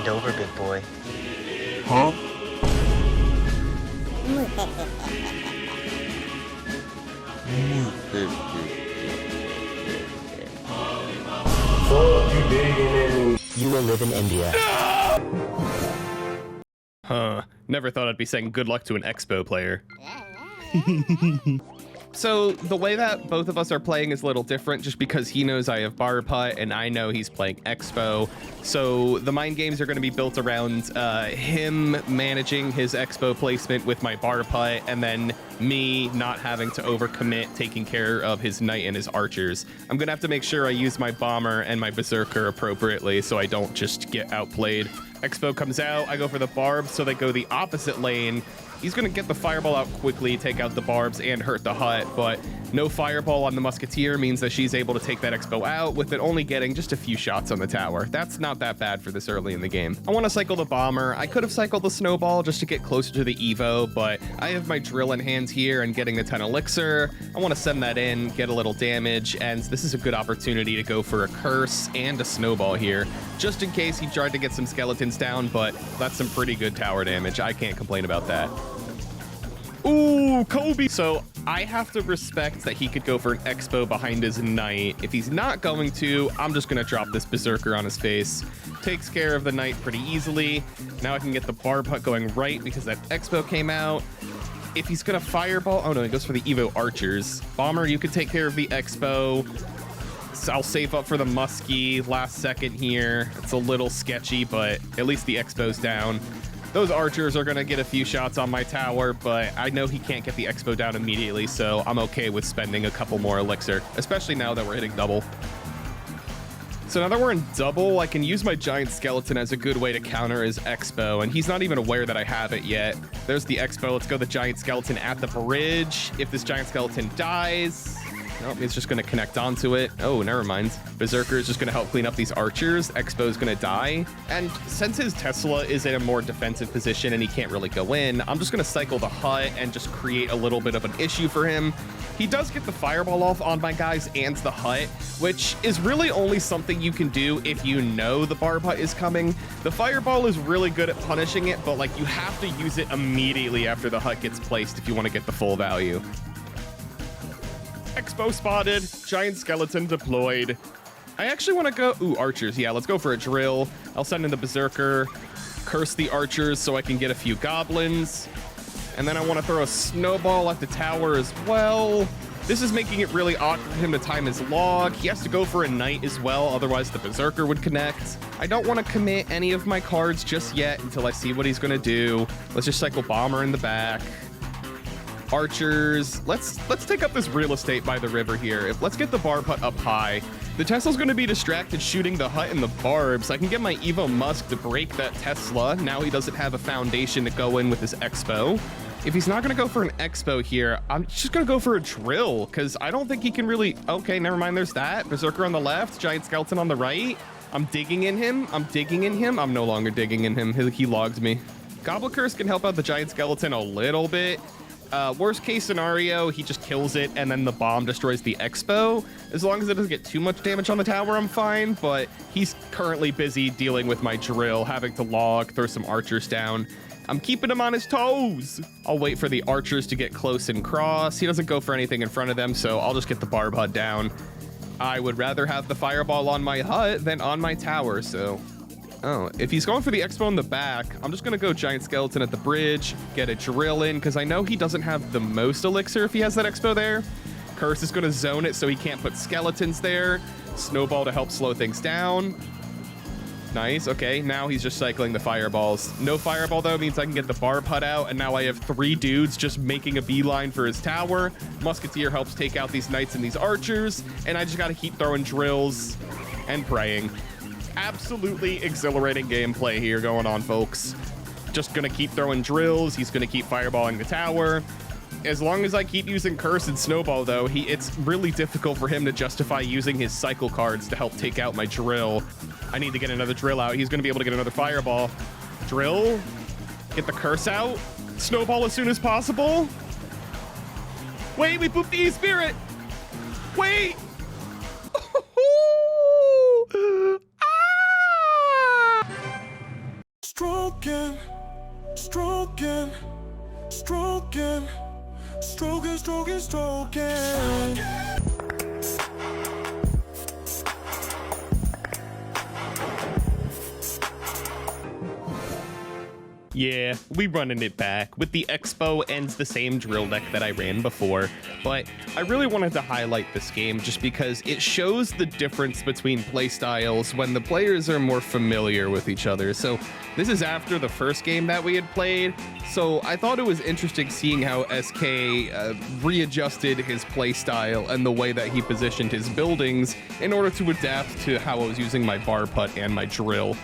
Bend over, big boy. Huh? You will live in India. Huh. Never thought I'd be saying good luck to an Expo player. So the way that both of us are playing is a little different just because he knows I have Barb Hut and I know he's playing Expo. So the mind games are going to be built around him managing his Expo placement with my Barb Hut and then me not having to overcommit taking care of his knight and his archers. I'm going to have to make sure I use my bomber and my berserker appropriately so I don't just get outplayed. Expo comes out, I go for the barb, so they go the opposite lane. He's going to get the fireball out quickly, take out the barbs, and hurt the hut, but no fireball on the musketeer means that she's able to take that Expo out with it only getting just a few shots on the tower. That's not that bad for this early in the game. I want to cycle the bomber. I could have cycled the snowball just to get closer to the Evo, but I have my drill in hands here and getting the 10 elixir. I want to send that in, get a little damage, and this is a good opportunity to go for a curse and a snowball here, just in case he tried to get some skeletons down, but that's some pretty good tower damage. I can't complain about that. Ooh, Kobe. So I have to respect that he could go for an Expo behind his knight. If he's not going to, I'm just going to drop this berserker on his face. Takes care of the knight pretty easily. Now I can get the Barb Hut going right because that Expo came out. If he's going to fireball, oh no, he goes for the Evo archers. Bomber, you could take care of the Expo. So I'll save up for the muskie last second here. It's a little sketchy, but at least the Expo's down. Those archers are going to get a few shots on my tower, but I know he can't get the Expo down immediately, so I'm okay with spending a couple more elixir, especially now that we're hitting double. So now that we're in double, I can use my giant skeleton as a good way to counter his Expo, and he's not even aware that I have it yet. There's the Expo. Let's go the giant skeleton at the bridge. If this giant skeleton dies... Nope, it's just going to connect onto it. Oh, never mind. Berserker is just going to help clean up these archers. Expo is going to die. And since his Tesla is in a more defensive position and he can't really go in, I'm just going to cycle the hut and just create a little bit of an issue for him. He does get the fireball off on my guys and the hut, which is really only something you can do if you know the Barb Hut is coming. The fireball is really good at punishing it, but like you have to use it immediately after the hut gets placed if you want to get the full value. Expo spotted, giant skeleton deployed. I actually want to go, ooh, archers. Yeah, let's go for a drill. I'll send in the berserker, curse the archers so I can get a few goblins. And then I want to throw a snowball at the tower as well. This is making it really awkward for him to time his log. He has to go for a knight as well, otherwise the berserker would connect. I don't want to commit any of my cards just yet until I see what he's going to do. Let's just cycle bomber in the back. Archers. Let's take up this real estate by the river here. Let's get the Barb Hut up high. The Tesla's going to be distracted shooting the hut and the barbs. I can get my Evo Musk to break that Tesla. Now he doesn't have a foundation to go in with his Expo. If he's not going to go for an Expo here, I'm just going to go for a drill because I don't think he can really... Okay, never mind. There's that. Berserker on the left, giant skeleton on the right. I'm digging in him. I'm digging in him. I'm no longer digging in him. He logged me. Goblin Curse can help out the giant skeleton a little bit. Worst case scenario, he just kills it and then the bomb destroys the Expo. As long as it doesn't get too much damage on the tower, I'm fine, but he's currently busy dealing with my drill, having to log, throw some archers down. I'm keeping him on his toes. I'll wait for the archers to get close and cross. He doesn't go for anything in front of them, so I'll just get the Barb Hut down. I would rather have the fireball on my hut than on my tower, so... Oh, if he's going for the Expo in the back, I'm just going to go giant skeleton at the bridge, get a drill in, because I know he doesn't have the most elixir if he has that Expo there. Curse is going to zone it so he can't put skeletons there. Snowball to help slow things down. Nice, okay, now he's just cycling the fireballs. No fireball, though, means I can get the Barb Hut out, and now I have 3 dudes just making a beeline for his tower. Musketeer helps take out these knights and these archers, and I just got to keep throwing drills and praying. Absolutely exhilarating gameplay here going on, folks. Just gonna keep throwing drills. He's gonna keep fireballing the tower. As long as I keep using curse and snowball, though, it's really difficult for him to justify using his cycle cards to help take out my drill. I need to get another drill out. He's gonna be able to get another fireball. Drill. Get the curse out. Snowball as soon as possible. Wait, we pooped the E-Spirit. Wait. Stroking, stroking, stroking, stroking, stroking, stroking. Yeah, we running it back. With the Expo and the same drill deck that I ran before, but I really wanted to highlight this game just because it shows the difference between playstyles when the players are more familiar with each other. So this is after the first game that we had played, so I thought it was interesting seeing how SK readjusted his playstyle and the way that he positioned his buildings in order to adapt to how I was using my Barb Hut and my drill.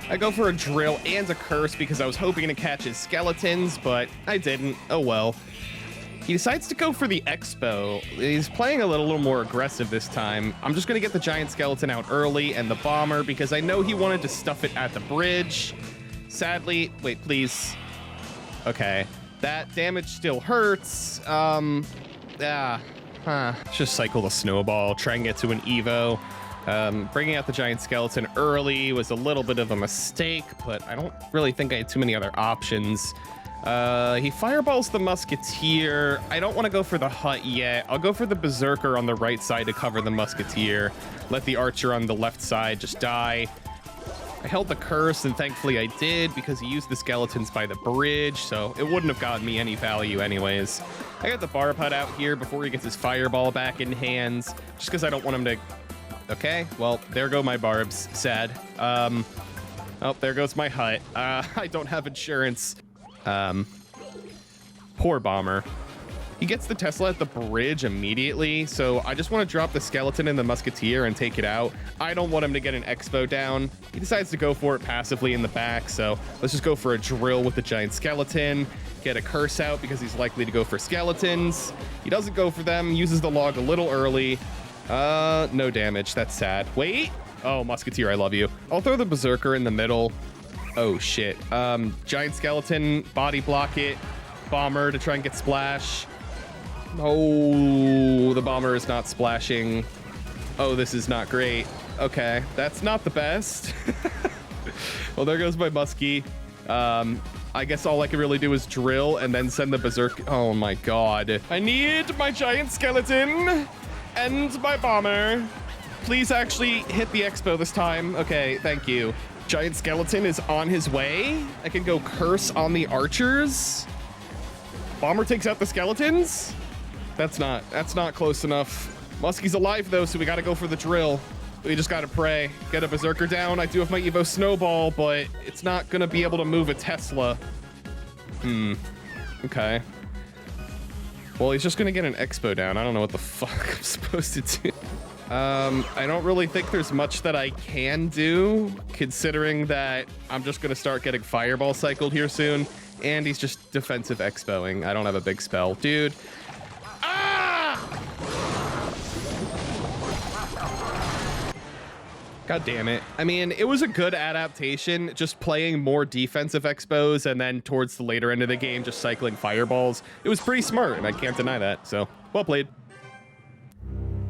I go for a drill and a curse because I was hoping to catch his skeletons, but I didn't. Oh well. He decides to go for the Expo. He's playing a little more aggressive this time. I'm just gonna get the giant skeleton out early and the bomber because I know he wanted to stuff it at the bridge. Sadly, wait, please. Okay, that damage still hurts. Just cycle the snowball, try and get to an Evo. Bringing out the giant skeleton early was a little bit of a mistake, but I don't really think I had too many other options. He fireballs the musketeer. I don't want to go for the hut yet. I'll go for the berserker on the right side to cover the musketeer. Let the archer on the left side just die. I held the curse, and thankfully I did because he used the skeletons by the bridge, so it wouldn't have gotten me any value anyways. I got the Barb Hut out here before he gets his fireball back in hands, just because I don't want him to... Okay, well, there go my barbs. Sad. Oh, there goes my hut. I don't have insurance. Poor bomber. He gets the Tesla at the bridge immediately, so I just want to drop the skeleton and the musketeer and take it out. I don't want him to get an Expo down. He decides to go for it passively in the back, so let's just go for a drill with the giant skeleton, get a curse out because he's likely to go for skeletons. He doesn't go for them, uses the log a little early. No damage. That's sad. Wait. Oh, musketeer, I love you. I'll throw the berserker in the middle. Oh, shit. Giant skeleton, body block it. Bomber to try and get splash. Oh, the bomber is not splashing. Oh, this is not great. Okay, that's not the best. Well, there goes my muskie. I guess all I can really do is drill and then send the berserk. Oh my god. I need my giant skeleton and my bomber. Please actually hit the Expo this time. Okay, thank you. Giant skeleton is on his way. I can go curse on the archers. Bomber takes out the skeletons. That's not close enough. Muskie's alive though, so we gotta go for the drill. We just gotta pray. Get a berserker down. I do have my Evo snowball, but it's not gonna be able to move a Tesla. Okay. Well, he's just gonna get an Expo down. I don't know what the fuck I'm supposed to do. I don't really think there's much that I can do, considering that I'm just gonna start getting fireball cycled here soon, and he's just defensive Expoing. I don't have a big spell. Dude. God damn it. I mean, it was a good adaptation, just playing more defensive Expos and then towards the later end of the game, just cycling fireballs. It was pretty smart, and I can't deny that, so well played.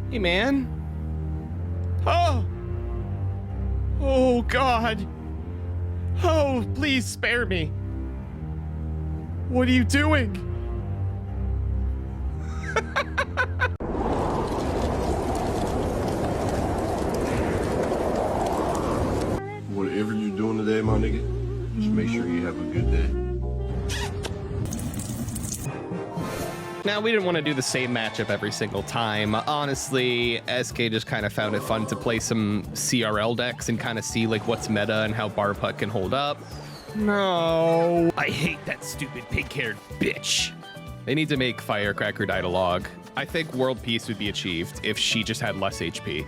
Hey, man. Oh! Oh, God. Oh, please spare me. What are you doing? Whatever you're doing today, my nigga, just make sure you have a good day. Now, we didn't want to do the same matchup every single time. Honestly, SK just kind of found it fun to play some CRL decks and kind of see like what's meta and how Barb Hut can hold up. No. I hate that stupid pink-haired bitch. They need to make Firecracker die to log. I think world peace would be achieved if she just had less HP.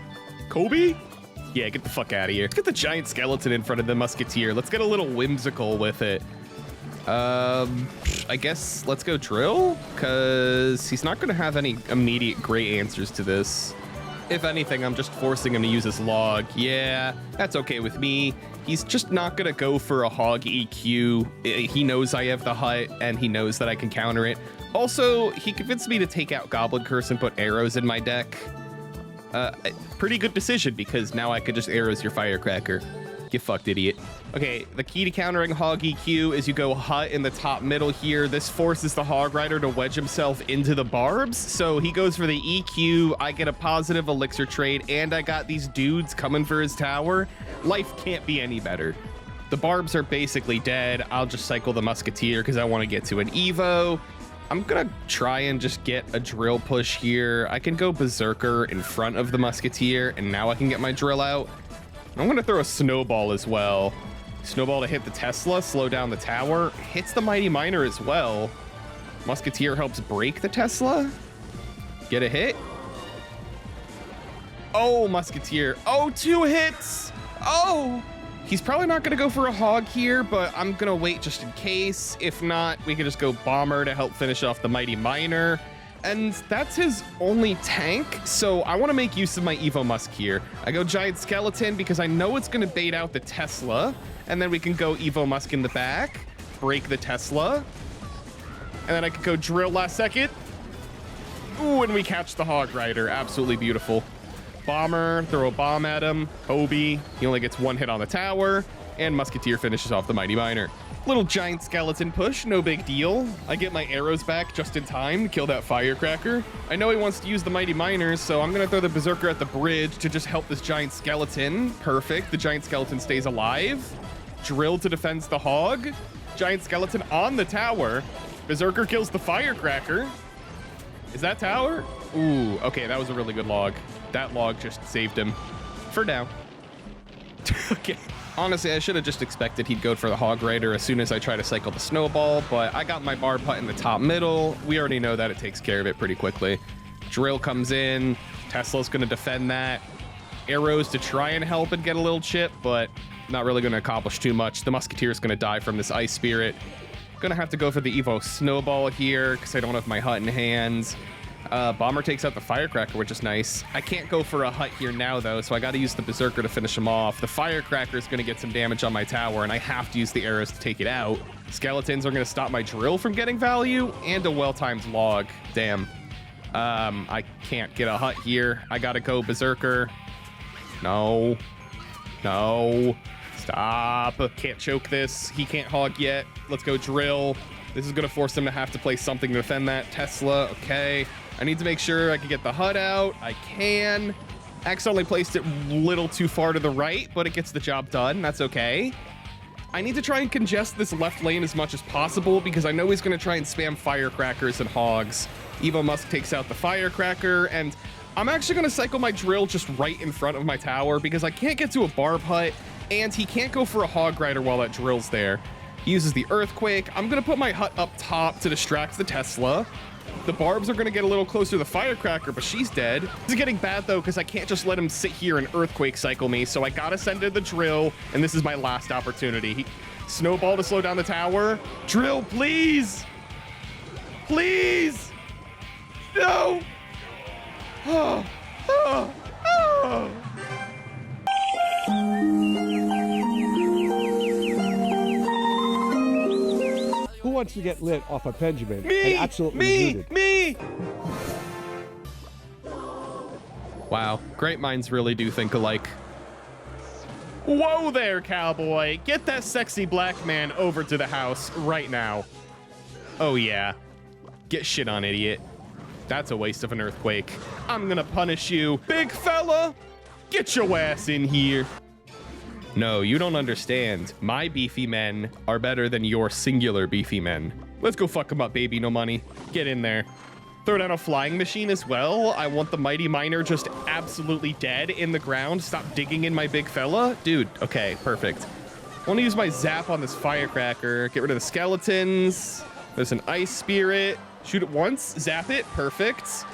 Kobe? Yeah, get the fuck out of here. Let's get the giant skeleton in front of the musketeer. Let's get a little whimsical with it. I guess let's go drill, because he's not going to have any immediate great answers to this. If anything, I'm just forcing him to use his log. Yeah, that's okay with me. He's just not going to go for a hog EQ. He knows I have the hut, and he knows that I can counter it. Also, he convinced me to take out Goblin Curse and put arrows in my deck. Pretty good decision, because now I could just arrows your Firecracker. Get fucked, idiot. Okay, the key to countering hog EQ is you go hut in the top middle here. This forces the hog rider to wedge himself into the barbs. So he goes for the EQ. I get a positive elixir trade, and I got these dudes coming for his tower. Life can't be any better. The barbs are basically dead. I'll just cycle the musketeer because I want to get to an Evo. I'm gonna try and just get a drill push here. I can go berserker in front of the musketeer, and now I can get my drill out. I'm gonna throw a snowball as well. Snowball to hit the Tesla, slow down the tower. Hits the mighty miner as well. Musketeer helps break the Tesla. Get a hit. Oh, musketeer. Oh, 2 hits. Oh, he's probably not gonna go for a hog here, but I'm gonna wait just in case. If not, we can just go bomber to help finish off the mighty miner. And that's his only tank, so I want to make use of my Evo Musk here. I go Giant Skeleton because I know it's going to bait out the Tesla, and then we can go Evo Musk in the back, break the Tesla, and then I could go Drill last second. Ooh, and we catch the Hog Rider. Absolutely beautiful. Bomber, throw a bomb at him. Kobe, he only gets 1 hit on the tower, and Musketeer finishes off the Mighty Miner. Little Giant Skeleton push, no big deal. I get my arrows back just in time to kill that Firecracker. I know he wants to use the Mighty Miners, so I'm gonna throw the Berserker at the bridge to just help this Giant Skeleton. Perfect, the Giant Skeleton stays alive. Drill to defend the Hog. Giant Skeleton on the tower. Berserker kills the Firecracker. Is that tower? Ooh, okay, that was a really good log. That log just saved him. For now. Okay. Honestly, I should have just expected he'd go for the Hog Rider as soon as I try to cycle the Snowball, but I got my Barb Hut in the top middle. We already know that it takes care of it pretty quickly. Drill comes in. Tesla's going to defend that. Arrows to try and help and get a little chip, but not really going to accomplish too much. The Musketeer's going to die from this Ice Spirit. Gonna have to go for the Evo Snowball here because I don't have my hut in hand. Bomber takes out the Firecracker, which is nice. I can't go for a hut here now, though, so I got to use the Berserker to finish him off. The Firecracker is going to get some damage on my tower, and I have to use the arrows to take it out. Skeletons are going to stop my drill from getting value, and a well-timed log. Damn. I can't get a hut here. I got to go Berserker. No. No. Stop. Can't choke this. He can't hog yet. Let's go drill. This is going to force him to have to play something to defend that. Tesla. Okay. I need to make sure I can get the hut out. I can. Accidentally placed it a little too far to the right, but it gets the job done. That's okay. I need to try and congest this left lane as much as possible because I know he's going to try and spam Firecrackers and hogs. Evo Musk takes out the Firecracker, and I'm actually going to cycle my drill just right in front of my tower because I can't get to a Barb Hut, and he can't go for a Hog Rider while that drill's there. He uses the Earthquake. I'm going to put my hut up top to distract the Tesla. The Barbs are going to get a little closer to the Firecracker, but she's dead. This is getting bad, though, because I can't just let him sit here and Earthquake cycle me, so I got to send in the drill, and this is my last opportunity. Snowball to slow down the tower. Drill, please! Please! No! Oh, oh, oh. Who wants to get lit off a Benjamin? Me! And absolutely Me! muted. Me! Wow, great minds really do think alike. Whoa there, cowboy. Get that sexy black man over to the house right now. Oh yeah. Get shit on, idiot. That's a waste of an Earthquake. I'm gonna punish you. Big fella, get your ass in here. No, you don't understand. My beefy men are better than your singular beefy men. Let's go fuck them up, baby. No money. Get in there. Throw down a flying machine as well. I want the Mighty Miner just absolutely dead in the ground. Stop digging in my big fella. Dude, okay, perfect. I want to use my zap on this Firecracker. Get rid of the skeletons. There's an Ice Spirit. Shoot it once. Zap it. Perfect.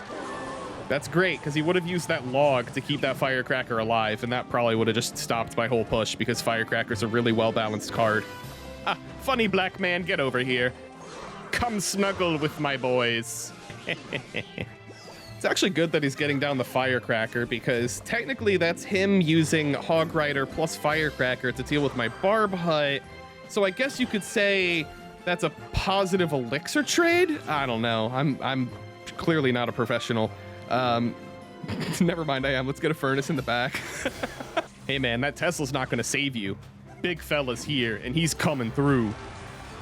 That's great, because he would have used that log to keep that Firecracker alive, and that probably would have just stopped my whole push, because Firecracker's a really well-balanced card. Ah, funny black man, get over here. Come snuggle with my boys. It's actually good that he's getting down the Firecracker, because technically that's him using Hog Rider plus Firecracker to deal with my Barb Hut. So I guess you could say that's a positive elixir trade? I don't know. I'm clearly not a professional. Never mind, I am. Let's get a furnace in the back. Hey man, that Tesla's not gonna save you. Big fella's here, and he's coming through.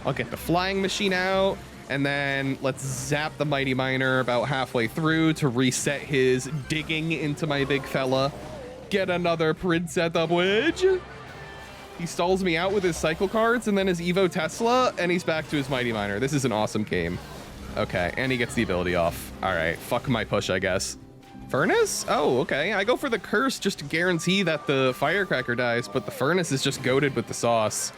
I'll get the flying machine out, and then let's zap the mighty miner about halfway through to reset his digging into my big fella. Get another prince at the bridge. He stalls me out with his cycle cards and then his Evo Tesla, and he's back to his mighty miner. This is an awesome game. Okay, and he gets the ability off. All right, fuck my push, I guess. Furnace? Oh, okay. I go for the curse just to guarantee that the firecracker dies, but the furnace is just goated with the sauce.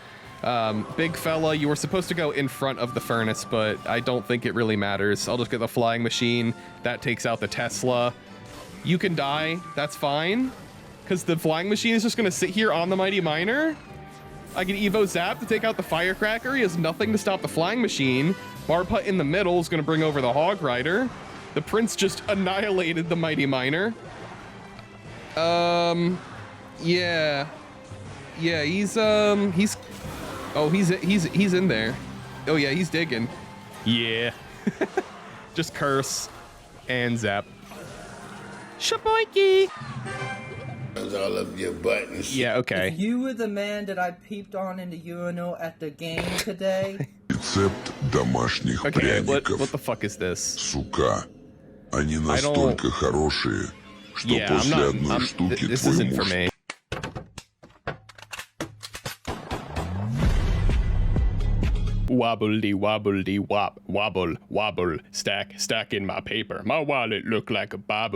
Big fella, you were supposed to go in front of the furnace, but I don't think it really matters. I'll just get the flying machine. That takes out the Tesla. You can die. That's fine. Because the flying machine is just going to sit here on the mighty miner. I can Evo Zap to take out the firecracker. He has nothing to stop the flying machine. Barb Hut in the middle is going to bring over the hog rider. The prince just annihilated the mighty miner. Yeah. Yeah, he's in there. Oh yeah, he's digging. Yeah. Just curse and zap. Shaboiki. All of your buttons. Yeah, okay. If you were the man that I peeped on in the urinal at the game today. Рецепт домашних Okay, what пряников. the fuck is this? Сука, они настолько хорошие, что Yeah, после одной штуки this твой isn't for муж me. Wobbledy wobbledy wop, wobble, wobble, stack in my paper. My wallet look like a bobble.